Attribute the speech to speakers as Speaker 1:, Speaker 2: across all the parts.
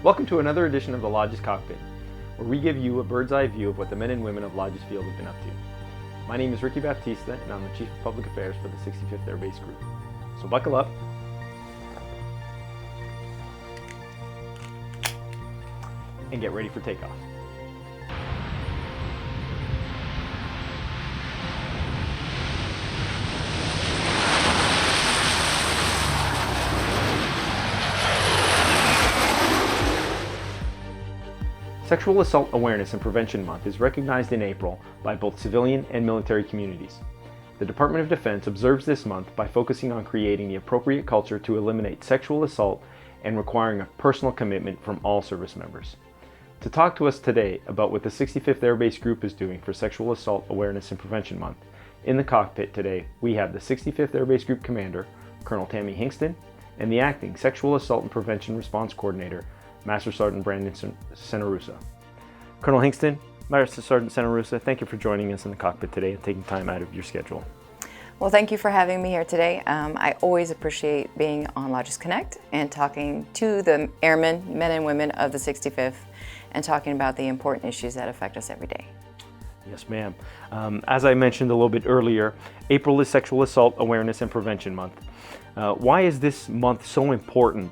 Speaker 1: Welcome to another edition of the Lajes Cockpit, where we give you a bird's eye view of what the men and women of Lajes Field have been up to. My name is Ricky Baptista, and I'm the Chief of Public Affairs for the 65th Air Base Group. So buckle up and get ready for takeoff. Sexual Assault Awareness and Prevention Month is recognized in April by both civilian and military communities. The Department of Defense observes this month by focusing on creating the appropriate culture to eliminate sexual assault and requiring a personal commitment from all service members. To talk to us today about what the 65th Air Base Group is doing for Sexual Assault Awareness and Prevention Month, in the cockpit today we have the 65th Air Base Group Commander, Colonel Tammy Hingston, and the Acting Sexual Assault and Prevention Response Coordinator, Master Sergeant Brandon Senarusa. Colonel Hingston, Master Sergeant Senarusa, thank you for joining us in the cockpit today and taking time out of your schedule.
Speaker 2: Well, thank you for having me here today. I always appreciate being on Lajes Connect and talking to the airmen, men and women of the 65th, and talking about the important issues that affect us every day.
Speaker 1: Yes, ma'am. As I mentioned a little bit earlier, April is Sexual Assault Awareness and Prevention Month. Why is this month so important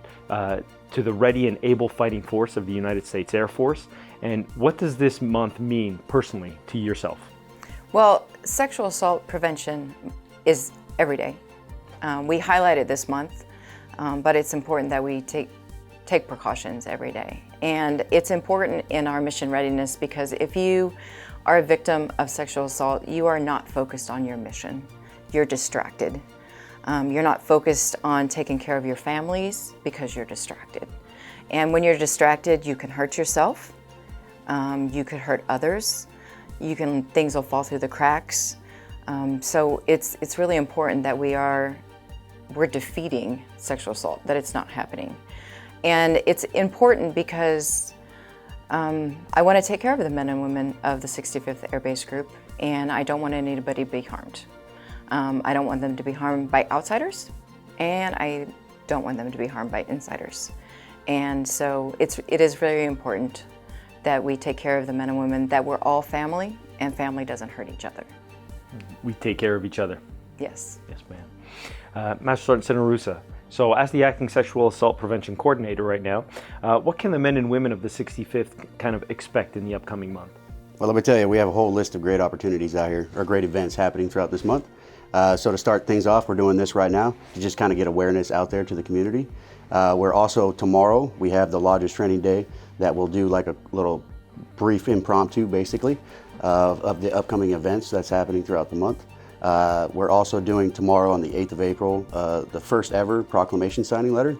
Speaker 1: to the ready and able fighting force of the United States Air Force? And what does this month mean personally to yourself?
Speaker 2: Well, sexual assault prevention is every day. We highlight it this month, but it's important that we take precautions every day. And it's important in our mission readiness because if you are a victim of sexual assault, you are not focused on your mission. You're distracted. You're not focused on taking care of your families because you're distracted. And when you're distracted, you can hurt yourself. You could hurt others. Things will fall through the cracks. So it's really important that we're defeating sexual assault, that it's not happening. And it's important because I want to take care of the men and women of the 65th Air Base Group, and I don't want anybody to be harmed. I don't want them to be harmed by outsiders, and I don't want them to be harmed by insiders. And so it is very important that we take care of the men and women, that we're all family, and family doesn't hurt each other.
Speaker 1: We take care of each other.
Speaker 2: Yes.
Speaker 1: Yes, ma'am. Master Sergeant Senarusa, so as the Acting Sexual Assault Prevention Coordinator right now, what can the men and women of the 65th kind of expect in the upcoming month?
Speaker 3: Well, let me tell you, we have a whole list of great opportunities out here, or great events happening throughout this month. So to start things off, we're doing this right now to just kind of get awareness out there to the community. We're also, tomorrow, we have the Lajes Training Day that will do like a little brief impromptu, basically, of the upcoming events that's happening throughout the month. We're also doing tomorrow on the 8th of April, the first ever proclamation signing letter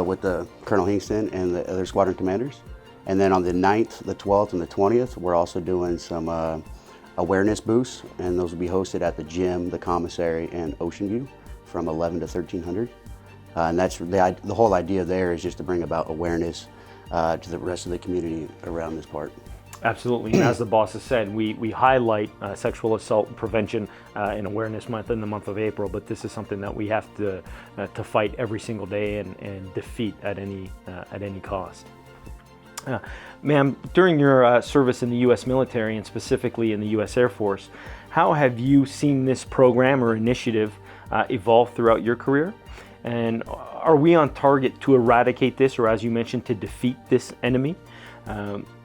Speaker 3: with the Colonel Hingston and the other squadron commanders. And then on the 9th, the 12th, and the 20th, we're also doing some awareness boosts, and those will be hosted at the gym, the commissary, and Ocean View from 11 to 1300. And that's the whole idea there is just to bring about awareness to the rest of the community around this part.
Speaker 1: Absolutely, and as the boss has said, we highlight sexual assault prevention and awareness month in the month of April, but this is something that we have to fight every single day and defeat at any cost. Ma'am, during your service in the U.S. military and specifically in the U.S. Air Force, how have you seen this program or initiative evolve throughout your career? And are we on target to eradicate this, or as you mentioned, to defeat this enemy?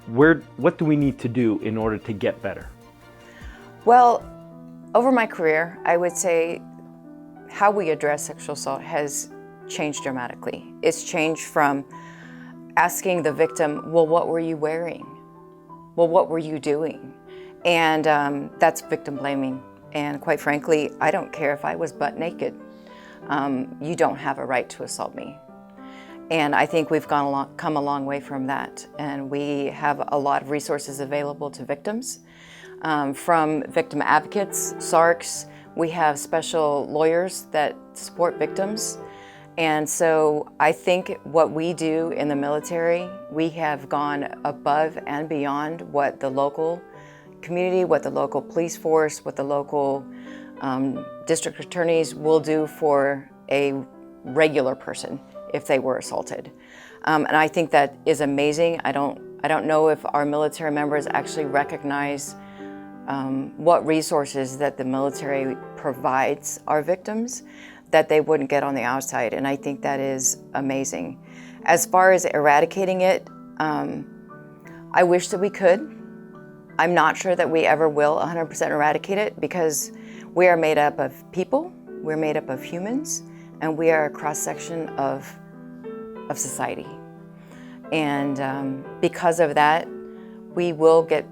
Speaker 1: What do we need to do in order to get better?
Speaker 2: Well, over my career, I would say how we address sexual assault has changed dramatically. It's changed from asking the victim, well, what were you wearing? Well, what were you doing? And that's victim blaming. And quite frankly, I don't care if I was butt naked. You don't have a right to assault me. And I think we've come a long way from that. And we have a lot of resources available to victims. From victim advocates, SARCs, we have special lawyers that support victims. And so I think what we do in the military, we have gone above and beyond what the local community, what the local police force, what the local district attorneys will do for a regular person if they were assaulted. And I think that is amazing. I don't know if our military members actually recognize what resources that the military provides our victims that they wouldn't get on the outside, and I think that is amazing. As far as eradicating it, I wish that we could. I'm not sure that we ever will 100% eradicate it, because we are made up of people, we're made up of humans, and we are a cross-section of society. And because of that, we will get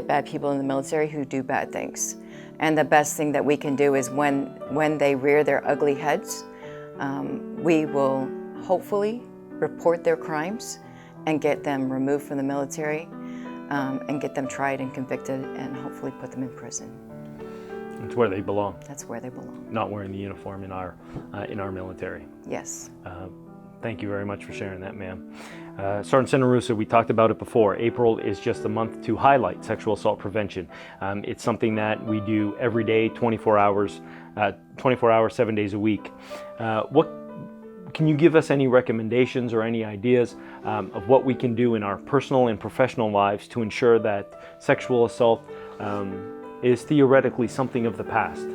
Speaker 2: bad people in the military who do bad things. And the best thing that we can do is when they rear their ugly heads, we will hopefully report their crimes and get them removed from the military, and get them tried and convicted, and hopefully put them in prison.
Speaker 1: It's where they belong.
Speaker 2: That's where they belong.
Speaker 1: Not wearing the uniform in our military.
Speaker 2: Yes.
Speaker 1: Thank you very much for sharing that, ma'am. Sergeant Santa Rosa, we talked about it before. April is just a month to highlight sexual assault prevention. It's something that we do every day, 24 hours, 7 days a week. Can you give us any recommendations or any ideas of what we can do in our personal and professional lives to ensure that sexual assault is theoretically something of the past?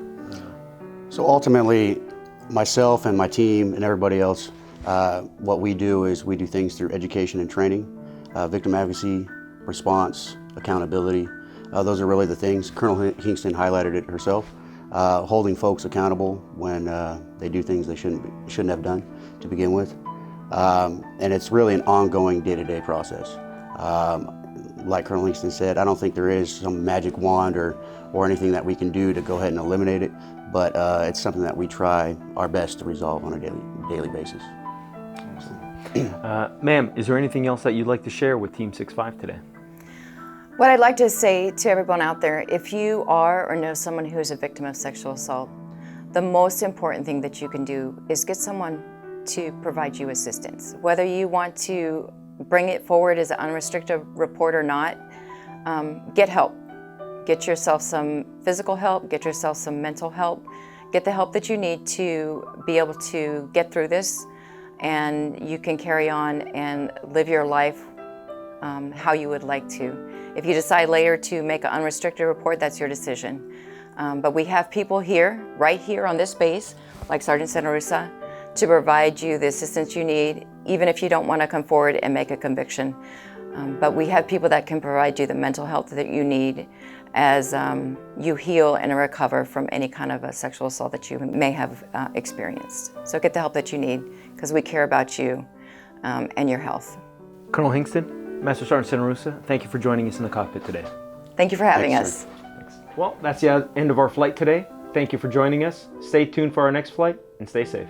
Speaker 3: So ultimately, myself and my team and everybody else, what we do is we do things through education and training, victim advocacy, response, accountability. Those are really the things. Colonel Hingston highlighted it herself, holding folks accountable when they do things they shouldn't have done to begin with. And it's really an ongoing day-to-day process. Like Colonel Hingston said, I don't think there is some magic wand or anything that we can do to go ahead and eliminate it, but it's something that we try our best to resolve on a daily basis.
Speaker 1: Ma'am, is there anything else that you'd like to share with Team 6-5 today?
Speaker 2: What I'd like to say to everyone out there, if you are or know someone who is a victim of sexual assault, the most important thing that you can do is get someone to provide you assistance. Whether you want to bring it forward as an unrestricted report or not, get help. Get yourself some physical help, get yourself some mental help, get the help that you need to be able to get through this, and you can carry on and live your life how you would like to. If you decide later to make an unrestricted report, that's your decision. But we have people here, right here on this base, like Sergeant Santa Rosa, to provide you the assistance you need, even if you don't want to come forward and make a conviction. But we have people that can provide you the mental health that you need as you heal and recover from any kind of a sexual assault that you may have experienced. So get the help that you need, because we care about you and your health.
Speaker 1: Colonel Hingston, Master Sergeant Santa Rosa, thank you for joining us in the cockpit today.
Speaker 2: Thank you for having us.
Speaker 1: Thanks. Well, that's the end of our flight today. Thank you for joining us. Stay tuned for our next flight and stay safe.